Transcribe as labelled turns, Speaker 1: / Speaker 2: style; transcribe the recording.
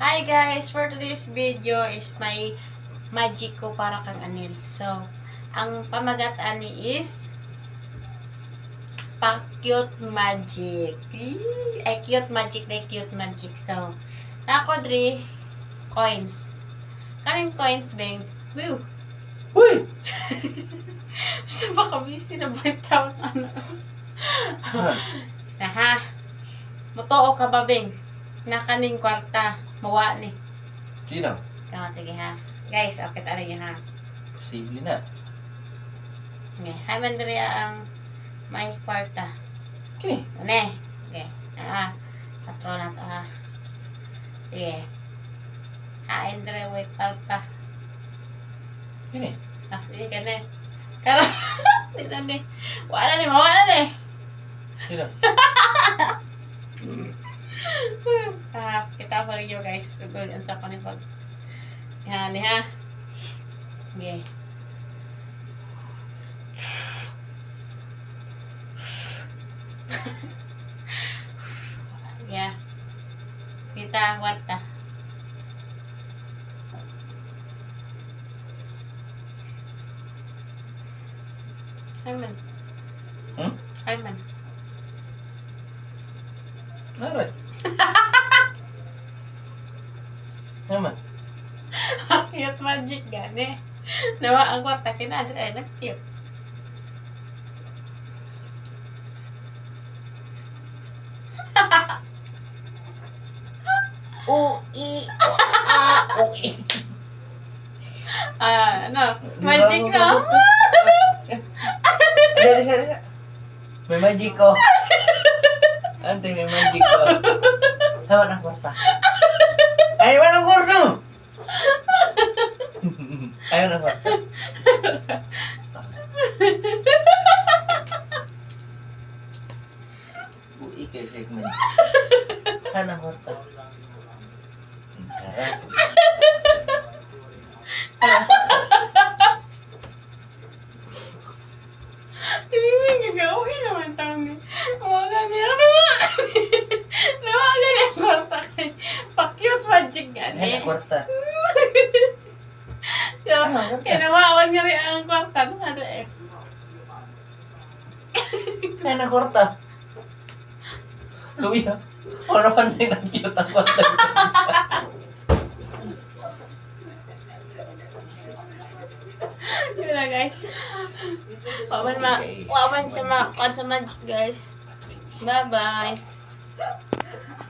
Speaker 1: Hi guys! For today's video is my magic ko para kang anil. So, ang pamagat-ani is pa-cute magic. Ay, cute magic na cute magic. So, ako dre, coins. Kaning coins, bang. Woo!
Speaker 2: Uy!
Speaker 1: Siya baka busy na ba yung taon ano? Aha. Motoo ka ba, bang? Nakaning kwarta. Mawa ni.
Speaker 2: Sino?
Speaker 1: Sige ha. Guys, okay tara yun ha.
Speaker 2: Posible na.
Speaker 1: Okay. Hay man diri ang may kwarta.
Speaker 2: Kini?
Speaker 1: Ano okay. Patro na to ha. Sige. Hain diri wait palta.
Speaker 2: Kini?
Speaker 1: Sige ka na. Karo. Dito ni. Wala ni, mawala ni.
Speaker 2: Sino?
Speaker 1: Kita pa rin yun guys. Good, ang sako ni pag. Yan, ha. Okay. Yeah. Kita, warta. Ayman. Ayman.
Speaker 2: Naray. Naman.
Speaker 1: Cute magic gani. Nawa ang kwarta kinadra ay nag-cute.
Speaker 2: Okay.
Speaker 1: Ano? Magic na.
Speaker 2: Dali. May magic ko. Ante, may magic ko. Hawa ng kwarta. Ay, walang kurso! Ayaw ng kwarta. Uy, kay man. Hanang kwarta. Harap.
Speaker 1: Hindi gagawin naman tami. Wala meron naman. Nawagan yung kwarta kay pa-cute magic gani.
Speaker 2: Hanang kwarta.
Speaker 1: So, kinawawan nga rin ang kwarta. Ano eh?
Speaker 2: Hanang kwarta. Luya. Wala pansin ang cute ang kwarta.
Speaker 1: Yun na guys. Waman siya makakuha sa magic guys. Bye bye.